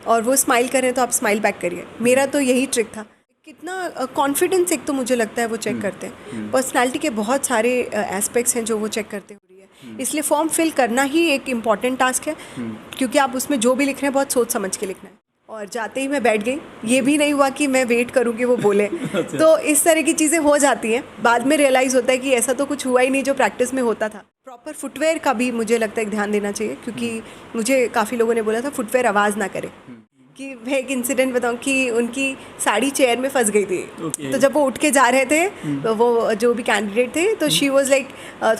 और वो स्माइल कर रहे हैं तो आप स्माइल बैक करिए। मेरा तो यही ट्रिक था। कितना कॉन्फिडेंस एक तो मुझे लगता है वो चेक करते हैं। पर्सनालिटी के बहुत सारे एस्पेक्ट्स हैं जो वो चेक करते हो रही है। इसलिए फॉर्म फिल करना ही एक इम्पॉर्टेंट टास्क है, क्योंकि आप उसमें जो भी लिख रहे हैं बहुत सोच समझ के लिखना है। और जाते ही मैं बैठ गई, ये भी नहीं हुआ कि मैं वेट करूं कि वो बोले। तो इस तरह की चीज़ें हो जाती हैं। बाद में रियलाइज़ होता है कि ऐसा तो कुछ हुआ ही नहीं जो प्रैक्टिस में होता था। प्रॉपर फुटवेयर का भी मुझे लगता है ध्यान देना चाहिए, क्योंकि मुझे काफ़ी लोगों ने बोला था फुटवेयर आवाज़ ना करे। कि मैं एक इंसिडेंट बताऊं कि उनकी साड़ी चेयर में फंस गई थी। तो जब वो उठ के जा रहे थे, तो वो जो भी कैंडिडेट थे, तो शी वाज लाइक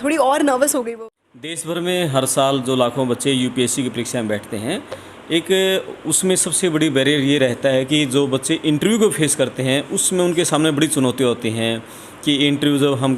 थोड़ी और नर्वस हो गई वो। देश भर में हर साल जो लाखों बच्चे यूपीएससी की परीक्षा में बैठते हैं, एक उसमें सबसे बड़ी बैरियर ये रहता है कि जो बच्चे इंटरव्यू को फेस करते हैं उसमें उनके सामने बड़ी चुनौतियाँ होती हैं कि इंटरव्यू जब हम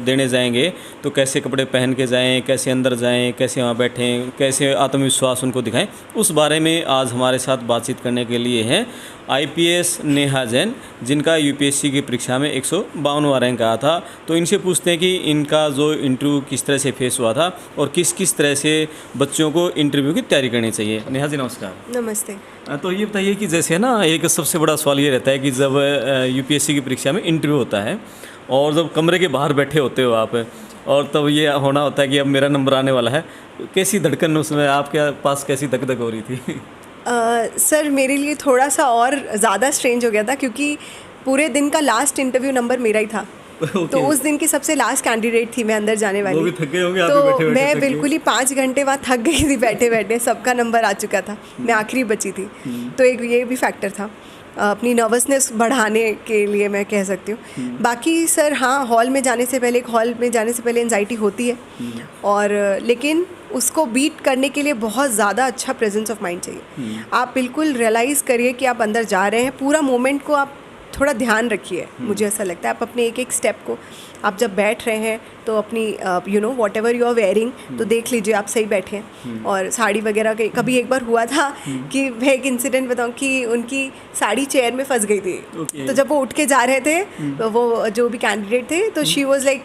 देने जाएंगे तो कैसे कपड़े पहन के जाएं, कैसे अंदर जाएं, कैसे वहाँ बैठें, कैसे आत्मविश्वास उनको दिखाएं। उस बारे में आज हमारे साथ बातचीत करने के लिए हैं आईपीएस नेहा जैन, जिनका यूपीएससी की परीक्षा में 152वां रैंक आया था। तो इनसे पूछते हैं कि इनका जो इंटरव्यू किस तरह से फेस हुआ था और किस किस तरह से बच्चों को इंटरव्यू की तैयारी करनी चाहिए। नेहा जी नमस्कार। नमस्ते। तो ये बताइए कि जैसे ना एक सबसे बड़ा सवाल ये रहता है कि जब यूपीएससी की परीक्षा में इंटरव्यू होता है और जब कमरे के बाहर बैठे होते हो आप, और तब ये होना होता है कि अब मेरा नंबर आने वाला है, कैसी धड़कन उसमें आपके पास कैसी धक धक हो रही थी? सर मेरे लिए थोड़ा सा और ज़्यादा स्ट्रेंज हो गया था, क्योंकि पूरे दिन का लास्ट इंटरव्यू नंबर मेरा ही था। तो उस दिन की सबसे लास्ट कैंडिडेट थी मैं अंदर जाने वाली। वो भी थक गए होंगे आप तो भी बैठे मैं बिल्कुल ही 5 घंटे वहाँ थक गई थी बैठे बैठे। सबका नंबर आ चुका था, मैं आखिरी बची थी। तो एक ये भी फैक्टर था अपनी नर्वसनेस बढ़ाने के लिए, मैं कह सकती हूँ। बाकी सर हाँ, हॉल में जाने से पहले एंजाइटी होती है, और लेकिन उसको बीट करने के लिए बहुत ज़्यादा अच्छा प्रेजेंस ऑफ माइंड चाहिए। आप बिल्कुल रियलाइज़ करिए कि आप अंदर जा रहे हैं, पूरा मोमेंट को आप थोड़ा ध्यान रखिए। मुझे ऐसा लगता है आप अपने एक एक स्टेप को, आप जब बैठ रहे हैं तो अपनी whatever you are wearing, तो देख लीजिए आप सही बैठे हैं। और साड़ी वगैरह के कभी एक बार हुआ था कि मैं एक इंसिडेंट बताऊं कि उनकी साड़ी चेयर में फंस गई थी। तो जब वो उठ के जा रहे थे, तो वो जो भी कैंडिडेट थे, तो शी वाज लाइक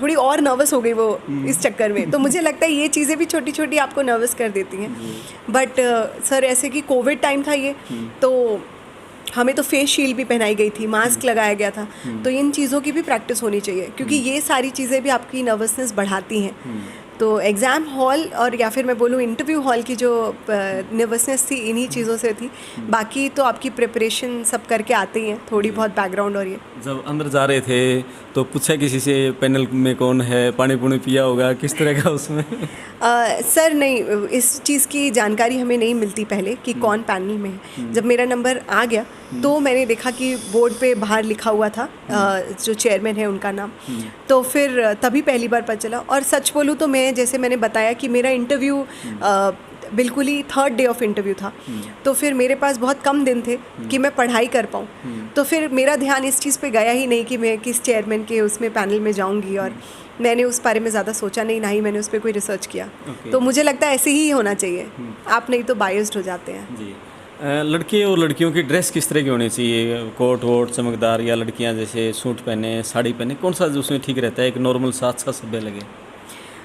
थोड़ी और नर्वस हो गई वो इस चक्कर में। तो मुझे लगता है ये चीज़ें भी छोटी छोटी आपको नर्वस कर देती हैं। बट सर ऐसे कि कोविड टाइम था ये, तो हमें तो फेस शील्ड भी पहनाई गई थी, मास्क लगाया गया था। तो इन चीज़ों की भी प्रैक्टिस होनी चाहिए, क्योंकि ये सारी चीज़ें भी आपकी नर्वसनेस बढ़ाती हैं। तो एग्ज़ाम हॉल और या फिर मैं बोलूँ इंटरव्यू हॉल की जो नर्वसनेस थी, इन्हीं चीज़ों से थी। बाकी तो आपकी प्रिपरेशन सब करके आते ही हैं, थोड़ी बहुत बैकग्राउंड। और ये जब अंदर जा रहे थे तो पूछा किसी से पैनल में कौन है, पानी पुनी पिया होगा, किस तरह का उसमें? सर नहीं, इस चीज़ की जानकारी हमें नहीं मिलती पहले कि कौन पैनल में है। जब मेरा नंबर आ गया तो मैंने देखा कि बोर्ड पे बाहर लिखा हुआ था जो चेयरमैन है उनका नाम। तो फिर तभी पहली बार पता चला। और सच बोलूँ तो मैं, जैसे मैंने बताया कि मेरा इंटरव्यू बिल्कुल ही 3rd डे ऑफ इंटरव्यू था, तो फिर मेरे पास बहुत कम दिन थे कि मैं पढ़ाई कर पाऊँ। तो फिर मेरा ध्यान इस चीज़ पे गया ही नहीं कि मैं किस चेयरमैन के उसमें पैनल में जाऊँगी, और मैंने उस बारे में ज़्यादा सोचा नहीं, ना ही मैंने उस पर कोई रिसर्च किया। तो मुझे लगता है ऐसे ही होना चाहिए, आप नहीं तो बायस्ड हो जाते हैं। जी। लड़के और लड़कियों की ड्रेस किस तरह की होनी चाहिए? कोट वोट चमकदार, या लड़कियां जैसे सूट पहने, साड़ी पहने, कौन सा उसमें ठीक रहता है, एक नॉर्मल सा अच्छा सभ्य लगे?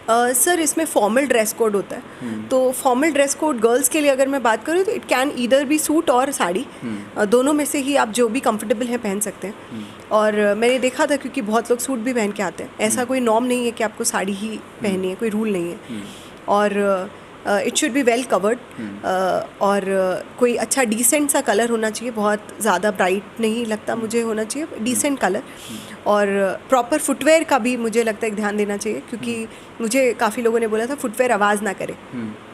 सर इसमें फॉर्मल ड्रेस कोड होता है। तो फॉर्मल ड्रेस कोड गर्ल्स के लिए अगर मैं बात करूँ तो it can either be suit और साड़ी, दोनों में से ही आप जो भी कंफर्टेबल हैं पहन सकते हैं। और मैंने देखा था, क्योंकि बहुत लोग सूट भी पहन के आते हैं, ऐसा कोई नॉर्म नहीं है कि आपको साड़ी ही पहननी है, कोई रूल नहीं है। और it should be well covered, और कोई अच्छा डिसेंट सा कलर होना चाहिए, बहुत ज़्यादा ब्राइट नहीं लगता मुझे होना चाहिए, डिसेंट कलर। और प्रॉपर फुटवेयर का भी मुझे लगता है ध्यान देना चाहिए, क्योंकि मुझे काफ़ी लोगों ने बोला था फुटवेयर आवाज़ ना करे।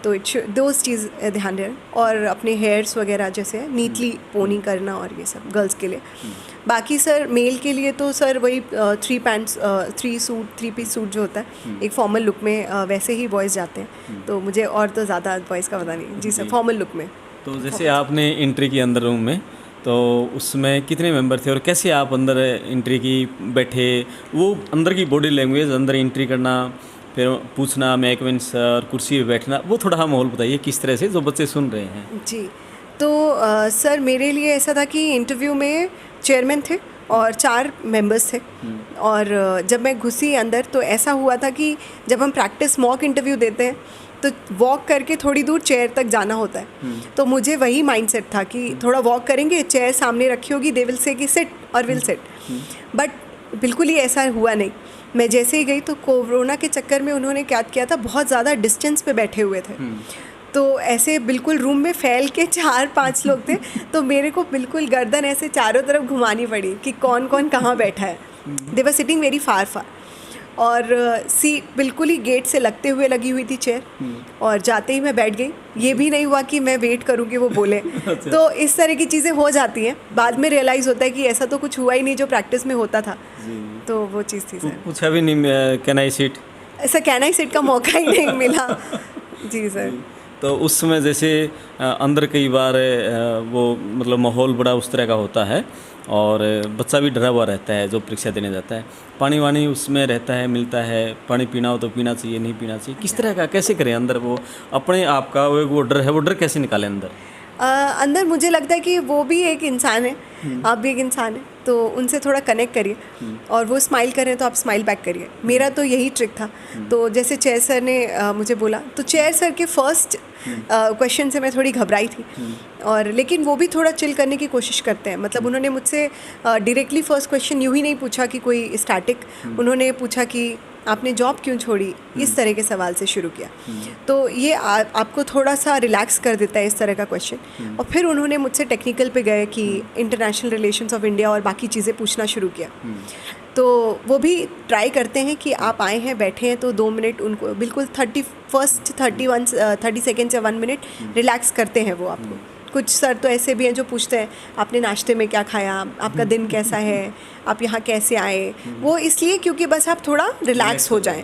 तो दोस्त चीज़ ध्यान देना। और अपने हेयर्स वगैरह जैसे नीटली पोनी करना, और ये सब गर्ल्स के लिए। बाकी सर मेल के लिए तो सर वही 3 पैंट्स 3 पीस सूट जो होता है एक फॉर्मल लुक में, वैसे ही बॉयज़ जाते हैं। तो मुझे और तो ज़्यादा बॉयज़ का पता नहीं। जी सर, फॉर्मल लुक में। तो जैसे आपने एंट्री की अंदर रूम में, तो उसमें कितने मेंबर थे और कैसे आप अंदर एंट्री की बैठे? वो अंदर की बॉडी लैंग्वेज, अंदर एंट्री करना, फिर पूछना मैकविन सर, कुर्सी पे बैठना, वो थोड़ा माहौल बताइए किस तरह से, जो बच्चे सुन रहे हैं। जी, तो सर मेरे लिए ऐसा था कि इंटरव्यू में चेयरमैन थे और 4 मेंबर्स थे। और जब मैं घुसी अंदर तो ऐसा हुआ था कि जब हम प्रैक्टिस मॉक इंटरव्यू देते हैं तो वॉक करके थोड़ी दूर चेयर तक जाना होता है। तो मुझे वही माइंडसेट था कि थोड़ा वॉक करेंगे, चेयर सामने रखी होगी, दे विल से कि सिट और विल सिट। बट बिल्कुल ही ऐसा हुआ नहीं। मैं जैसे ही गई तो कोरोना के चक्कर में उन्होंने क्या किया था, बहुत ज़्यादा डिस्टेंस पे बैठे हुए थे। तो ऐसे बिल्कुल रूम में फैल के 4-5 लोग थे, तो मेरे को बिल्कुल गर्दन ऐसे चारों तरफ घुमानी पड़ी कि कौन कौन कहाँ बैठा है। दे वर सिटिंग वेरी फार फार, और सीट बिल्कुल ही गेट से लगते हुए लगी हुई थी चेयर, और जाते ही मैं बैठ गई। ये भी नहीं हुआ कि मैं वेट करूँ कि वो बोले। तो इस तरह की चीज़ें हो जाती हैं। बाद में रियलाइज़ होता है कि ऐसा तो कुछ हुआ ही नहीं जो प्रैक्टिस में होता था। तो वो चीज़ थी सर। पूछा भी नहीं कैन आई सिट? ऐसा कैन आई सिट का मौका ही नहीं मिला। जी सर। तो उस समय जैसे अंदर कई बार वो मतलब माहौल बड़ा उस तरह का होता है, और बच्चा भी डरा हुआ रहता है जो परीक्षा देने जाता है। पानी वानी उसमें रहता है, मिलता है, पानी पीना हो तो पीना चाहिए, नहीं पीना चाहिए, किस तरह का कैसे करें अंदर वो अपने आप का वो डर है, वो डर कैसे निकालें अंदर? अंदर मुझे लगता है कि वो भी एक इंसान है, आप भी एक इंसान है, तो उनसे थोड़ा कनेक्ट करिए, और वो स्माइल करें तो आप स्माइल बैक करिए। मेरा तो यही ट्रिक था। तो जैसे चेयर सर ने मुझे बोला, तो चेयर सर के फर्स्ट क्वेश्चन से मैं थोड़ी घबराई थी, और लेकिन वो भी थोड़ा चिल करने की कोशिश करते हैं। मतलब उन्होंने मुझसे डायरेक्टली फर्स्ट क्वेश्चन यूँ ही नहीं पूछा कि कोई स्टैटिक, उन्होंने पूछा कि आपने जॉब क्यों छोड़ी, इस तरह के सवाल से शुरू किया। तो ये आपको थोड़ा सा रिलैक्स कर देता है इस तरह का क्वेश्चन। और फिर उन्होंने मुझसे टेक्निकल पे गए कि इंटरनेशनल रिलेशंस ऑफ इंडिया और बाकी चीज़ें पूछना शुरू किया। तो वो भी ट्राई करते हैं कि आप आए हैं, बैठे हैं, तो 2 मिनट उनको बिल्कुल 30 सेकेंड्स या 1 मिनट रिलैक्स करते हैं वो आपको। कुछ सर तो ऐसे भी हैं जो पूछते हैं आपने नाश्ते में क्या खाया, आपका दिन कैसा है, आप यहाँ कैसे आए। वो इसलिए क्योंकि बस आप थोड़ा रिलैक्स हो जाएं।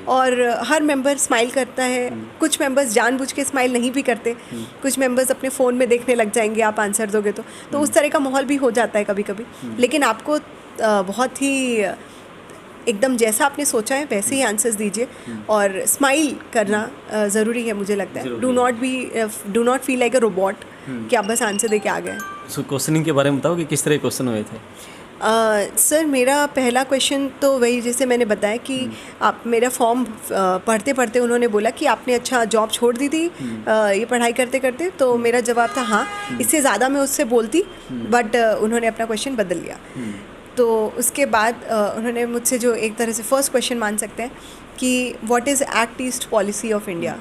और हर मेंबर स्माइल करता है। कुछ मेंबर्स जानबूझ के स्माइल नहीं भी करते, कुछ मेंबर्स अपने फ़ोन में देखने लग जाएंगे आप आंसर दोगे तो उस तरह का माहौल भी हो जाता है कभी कभी। लेकिन आपको बहुत ही एकदम जैसा आपने सोचा है वैसे ही आंसर्स दीजिए, और स्माइल करना ज़रूरी है मुझे लगता है। Do not feel like a robot कि आप बस आंसर दे के आ गए। सो क्वेश्चनिंग के बारे में बताओ कि किस तरह क्वेश्चन हुए थे? सर मेरा पहला क्वेश्चन तो वही जैसे मैंने बताया कि आप मेरा फॉर्म पढ़ते पढ़ते उन्होंने बोला कि आपने अच्छा जॉब छोड़ दी थी ये पढ़ाई करते करते। तो मेरा जवाब था हाँ, इससे ज़्यादा मैं उससे बोलती, बट उन्होंने अपना क्वेश्चन बदल लिया। तो उसके बाद उन्होंने मुझसे जो एक तरह से फर्स्ट क्वेश्चन मान सकते हैं कि what is act east policy of India.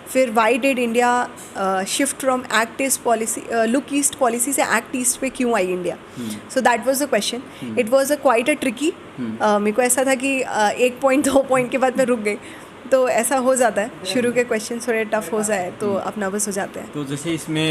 फिर why did India shift from act east policy look east policy से एक्ट ईस्ट पे क्यों आई India. So that was the question. It was quite a tricky. मेरे को ऐसा था कि 1 पॉइंट 2 पॉइंट के बाद मैं रुक गई। तो ऐसा हो जाता है, शुरू के क्वेश्चन थोड़े टफ हो जाए तो आप नर्वस हो जाते हैं। तो जैसे इसमें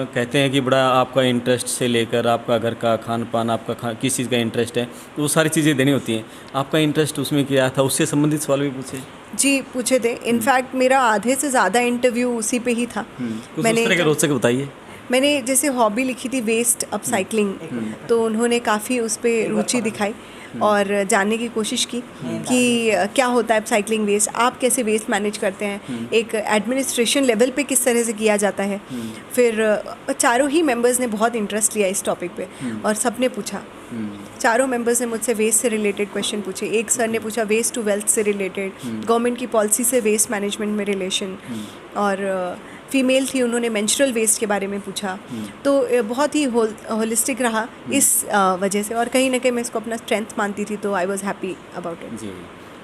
कहते हैं कि बड़ा आपका इंटरेस्ट से लेकर आपका घर का खान पान, आपका किस चीज़ का इंटरेस्ट है, तो वो सारी चीज़ें देनी होती हैं। आपका इंटरेस्ट उसमें क्या था, उससे संबंधित सवाल भी पूछे? जी पूछे थे। इनफैक्ट मेरा आधे से ज़्यादा इंटरव्यू उसी पे ही था। मैंने उस तरह का रोचक बताइए। मैंने जैसे हॉबी लिखी थी वेस्ट अपसाइक्लिंग, तो उन्होंने काफ़ी उस पर रुचि दिखाई और जानने की कोशिश की कि क्या होता है अपसाइक्लिंग वेस्ट, आप कैसे वेस्ट मैनेज करते हैं, एक एडमिनिस्ट्रेशन लेवल पे किस तरह से किया जाता है। फिर चारों ही मेंबर्स ने बहुत इंटरेस्ट लिया इस टॉपिक पे और सबने पूछा। चारों मेंबर्स ने मुझसे वेस्ट से रिलेटेड क्वेश्चन पूछे। एक सर ने पूछा वेस्ट टू वेल्थ से रिलेटेड, गवर्नमेंट की पॉलिसी से वेस्ट मैनेजमेंट में रिलेशन, और फीमेल थी उन्होंने मेंस्ट्रुअल वेस्ट के बारे में पूछा। तो बहुत ही होलिस्टिक रहा इस वजह से, और कहीं ना कहीं मैं इसको अपना स्ट्रेंथ मानती थी, तो I was happy about it. जी,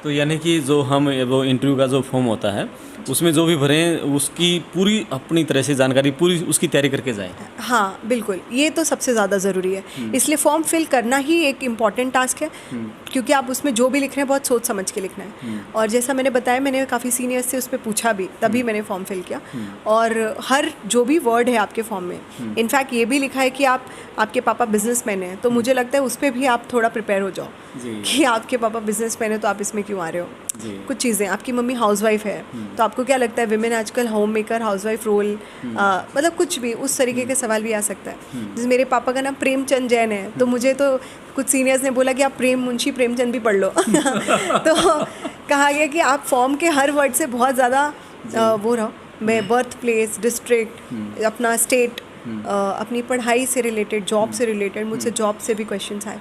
तो यानी कि जो हम वो इंटरव्यू का जो फॉर्म होता है उसमें जो भी भरें उसकी पूरी अपनी तरह से जानकारी पूरी उसकी तैयारी करके जाएं। हाँ बिल्कुल, ये तो सबसे ज़्यादा ज़रूरी है। इसलिए फॉर्म फिल करना ही एक इम्पॉर्टेंट टास्क है, क्योंकि आप उसमें जो भी लिख रहे हैं बहुत सोच समझ के लिखना है। और जैसा मैंने बताया, मैंने काफ़ी सीनियर्स से उस पर पूछा भी, तभी मैंने फॉर्म फिल किया। और हर जो भी वर्ड है आपके फॉर्म में, इनफैक्ट ये भी लिखा है कि आपके पापा बिजनेसमैन हैं, तो मुझे लगता है उस पर भी आप थोड़ा प्रिपेयर हो जाओ कि आपके पापा बिजनेसमैन है तो आप इसमें क्यों आ रहे हो। कुछ चीज़ें, आपकी मम्मी हाउसवाइफ है, तो आपको क्या लगता है विमेन आजकल होम मेकर हाउसवाइफ रोल, मतलब कुछ भी उस तरीके के सवाल भी आ सकता है। जैसे मेरे पापा का नाम प्रेमचंद जैन है, तो मुझे तो कुछ सीनियर्स ने बोला कि आप मुंशी प्रेमचंद भी पढ़ लो। तो कहा गया कि आप फॉर्म के हर वर्ड से बहुत ज़्यादा वो रहो। मैं बर्थ प्लेस, डिस्ट्रिक्ट, अपना स्टेट, अपनी पढ़ाई से रिलेटेड, जॉब से रिलेटेड, मुझसे जॉब से भी क्वेश्चंस आए,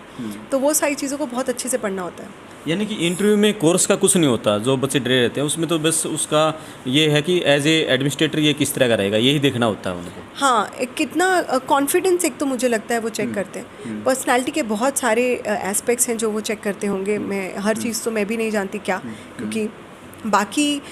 तो वो सारी चीज़ों को बहुत अच्छे से पढ़ना होता है। यानी कि इंटरव्यू में कोर्स का कुछ नहीं होता, जो बच्चे डरे रहते हैं उसमें तो बस उसका ये है कि एज ए एडमिनिस्ट्रेटर ये किस तरह का रहेगा, यही देखना होता है उनको। हाँ, एक कितना कॉन्फिडेंस एक तो मुझे लगता है वो चेक करते हैं। पर्सनालिटी के बहुत सारे एस्पेक्ट्स हैं जो वो चेक करते होंगे। मैं हर चीज़ तो मैं भी नहीं जानती क्या, क्योंकि बाकी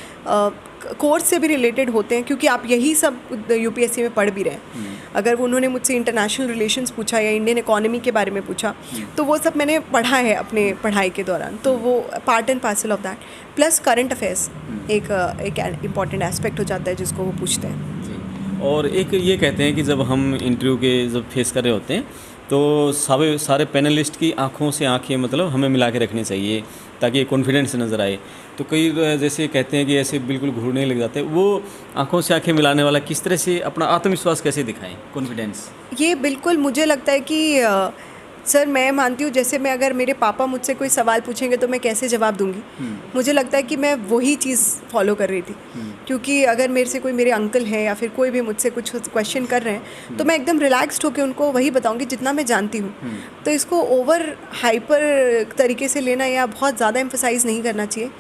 कोर्स से भी रिलेटेड होते हैं, क्योंकि आप यही सब यूपीएससी में पढ़ भी रहे हैं। अगर उन्होंने मुझसे इंटरनेशनल रिलेशंस पूछा या इंडियन इकोनॉमी के बारे में पूछा तो वो सब मैंने पढ़ा है अपने पढ़ाई के दौरान, तो वो part and parcel of that. Plus current affairs एक इम्पॉर्टेंट एस्पेक्ट हो जाता है जिसको वो पूछते हैं। और एक ये कहते हैं कि जब हम इंटरव्यू के जब फेस कर रहे होते हैं तो सारे पैनलिस्ट की आंखों से आंखें मतलब हमें मिला के रखनी चाहिए ताकि कॉन्फिडेंस नज़र आए। तो कई जैसे कहते हैं कि ऐसे बिल्कुल घूरने लग जाते हैं, वो आंखों से आंखें मिलाने वाला किस तरह से अपना आत्मविश्वास कैसे दिखाएं, कॉन्फिडेंस? ये बिल्कुल मुझे लगता है कि सर मैं मानती हूँ, जैसे मैं अगर मेरे पापा मुझसे कोई सवाल पूछेंगे तो मैं कैसे जवाब दूंगी, मुझे लगता है कि मैं वही चीज़ फॉलो कर रही थी। क्योंकि अगर मेरे से कोई मेरे अंकल हैं या फिर कोई भी मुझसे कुछ क्वेश्चन कर रहे हैं तो मैं एकदम रिलैक्स्ड होकर उनको वही बताऊंगी जितना मैं जानती हूँ। तो इसको ओवर हाइपर तरीके से लेना या बहुत ज़्यादा एम्फसाइज नहीं करना चाहिए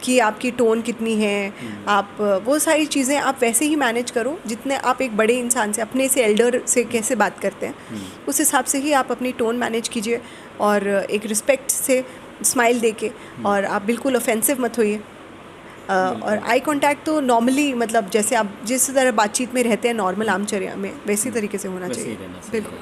कि आपकी टोन कितनी है, आप वो सारी चीज़ें आप वैसे ही मैनेज करो जितने आप एक बड़े इंसान से, अपने से एल्डर से कैसे बात करते हैं उस हिसाब से ही आप अपनी टोन मैनेज कीजिए और एक रिस्पेक्ट से स्माइल देके, और आप बिल्कुल ऑफेंसिव मत होइए। और आई कांटेक्ट तो नॉर्मली मतलब जैसे आप जिस तरह बातचीत में रहते हैं नॉर्मल आमचर्या में वैसी तरीके से होना चाहिए। बिल्कुल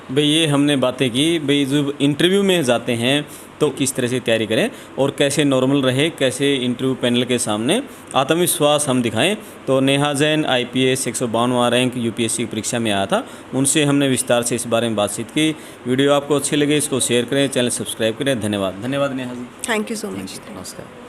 भाई ये हमने बातें की, भाई जब इंटरव्यू में जाते हैं तो किस तरह से तैयारी करें और कैसे नॉर्मल रहे, कैसे इंटरव्यू पैनल के सामने आत्मविश्वास हम दिखाएं। तो नेहा जैन IPS 152वां रैंक यूपीएससी की परीक्षा में आया था, उनसे हमने विस्तार से इस बारे में बातचीत की। वीडियो आपको अच्छी लगे इसको शेयर करें, चैनल सब्सक्राइब करें। धन्यवाद Neha ji. Thank you so much. नमस्कार।